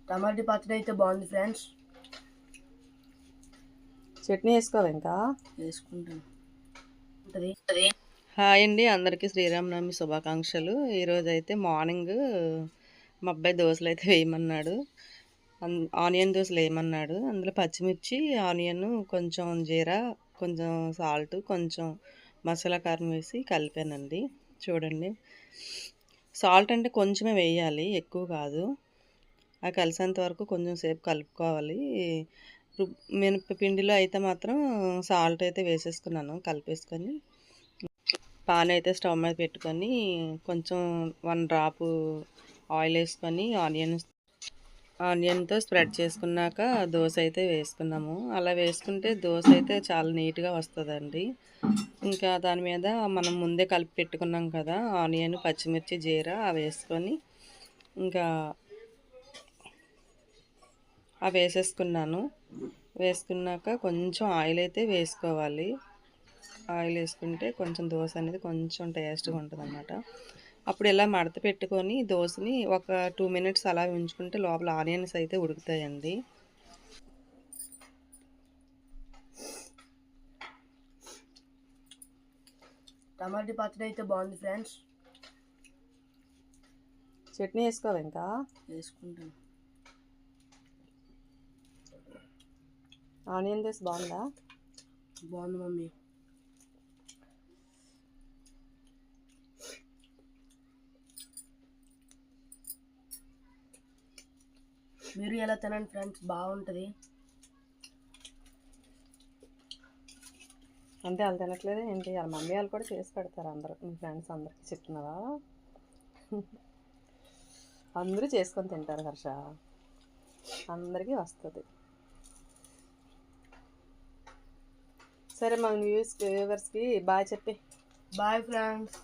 టమాటా పచ్చడి అయితే బాగుంది ఫ్రెండ్స్. చట్నీ వేసుకోవా ఇంకా వేసుకుంటాను. హాయ్ అండి, అందరికీ శ్రీరామనవమి శుభాకాంక్షలు. ఈరోజు అయితే మార్నింగ్ మా అబ్బాయి దోశలు అయితే వేయమన్నాడు. ఆనియన్ దోశలు వేయమన్నాడు. అందులో పచ్చిమిర్చి, ఆనియన్, కొంచెం జీరా, కొంచెం సాల్ట్, కొంచెం మసాలా కారం వేసి కలిపానండి. చూడండి, సాల్ట్ అంటే కొంచెమే వేయాలి, ఎక్కువ కాదు. అది కలిసేంత వరకు కొంచెం సేపు కలుపుకోవాలి. మినపపిండిలో అయితే మాత్రం సాల్ట్ అయితే వేసేసుకున్నాను, కలిపేసుకొని పాన్ అయితే స్టవ్ మీద పెట్టుకొని కొంచెం 1 డ్రాపు ఆయిల్ వేసుకొని ఆనియన్తో స్ప్రెడ్ చేసుకున్నాక దోశ అయితే వేసుకున్నాము. అలా వేసుకుంటే దోశ అయితే చాలా నీట్గా వస్తుందండి. ఇంకా దాని మీద మనం ముందే కలిపి పెట్టుకున్నాం కదా ఆనియన్, పచ్చిమిర్చి, జీరా అవి వేసుకొని ఇంకా అవి వేసేసుకున్నాను. వేసుకున్నాక కొంచెం ఆయిల్ అయితే వేసుకోవాలి. ఆయిల్ వేసుకుంటే కొంచెం దోశ అనేది కొంచెం టేస్ట్గా ఉంటుంది అన్నమాట. అప్పుడు ఇలా మడత పెట్టుకొని దోశని ఒక 2 మినిట్స్ అలా ఉంచుకుంటే లోపల ఆనియన్స్ అయితే ఉడుకుతాయండి. టమాటా పచ్చడి అయితే బాగుంది ఫ్రెండ్స్. చట్నీ వేసుకోవా ఇంకా వేసుకుంటాను. ఆనియన్ దోశ బాగుందా? బాగుంది మమ్మీ. మీరు ఎలా తినండి ఫ్రెండ్స్, బాగుంటుంది. అంటే వాళ్ళు తినట్లేదు ఏంటి? వాళ్ళ మమ్మీ వాళ్ళు కూడా చేసి పెడతారు. అందరూ మీ ఫ్రెండ్స్ అందరికి చెప్తున్నావా? అందరూ చేసుకొని తింటారు హర్ష, అందరికీ వస్తుంది. సరే, మా వ్యూవర్స్కి బాయ్ చెప్పి. Bye friends.